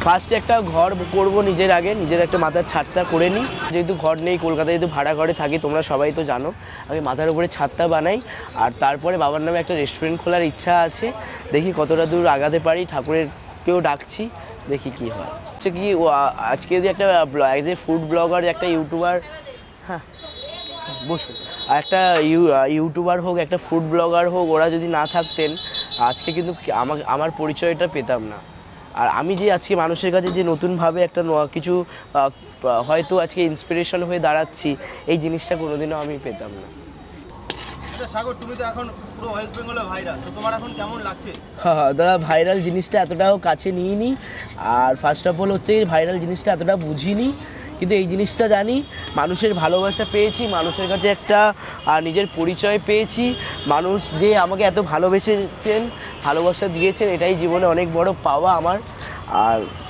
ফার্স্টে একটা ঘর করব নিজের, আগে নিজের একটা মাথার ছাদটা করে নিই। যেহেতু ঘর নেই, কলকাতায় যেহেতু ভাড়া ঘরে থাকি, তোমরা সবাই তো জানো, আগে মাথার উপরে ছাদটা বানাই। আর তারপরে বাবার নামে একটা রেস্টুরেন্ট খোলার ইচ্ছা আছে, দেখি কতটা দূর আগাতে পারি, ঠাকুরেরকেও ডাকছি, দেখি কি হয়। হচ্ছে কি আজকে যদি একটা অ্যাজ এ ফুড ব্লগার, একটা ইউটিউবার, হ্যাঁ বসুন, আর একটা ইউটিউবার হোক, একটা ফুড ব্লগার হোক, ওরা যদি না থাকতেন আজকে কিন্তু আমার পরিচয়টা পেতাম না। আর আমি যে আজকে মানুষের কাছে যে নতুনভাবে একটা কিছু হয়তো আজকে ইন্সপিরেশন হয়ে দাঁড়াচ্ছি, এই জিনিসটা কোনোদিনও আমি পেতাম না। সাগর, তুমি তো এখন পুরো ওয়েস্ট বেঙ্গলে ভাইরাল, তো তোমার এখন কেমন লাগছে? হ্যাঁ দাদা, ভাইরাল জিনিসটা এতটাও কাছে নিইনি, আর ফার্স্ট অফ অল হচ্ছে ভাইরাল জিনিসটা এতটা বুঝিনি, কিন্তু এই জিনিসটা জানি মানুষের ভালোবাসা পেয়েছি, মানুষের কাছে একটা নিজের পরিচয় পেয়েছি, মানুষ যে আমাকে এত ভালোবেসেছেন, ভালোবাসা দিয়েছেন, এটাই জীবনে অনেক বড় পাওয়া আমার। আর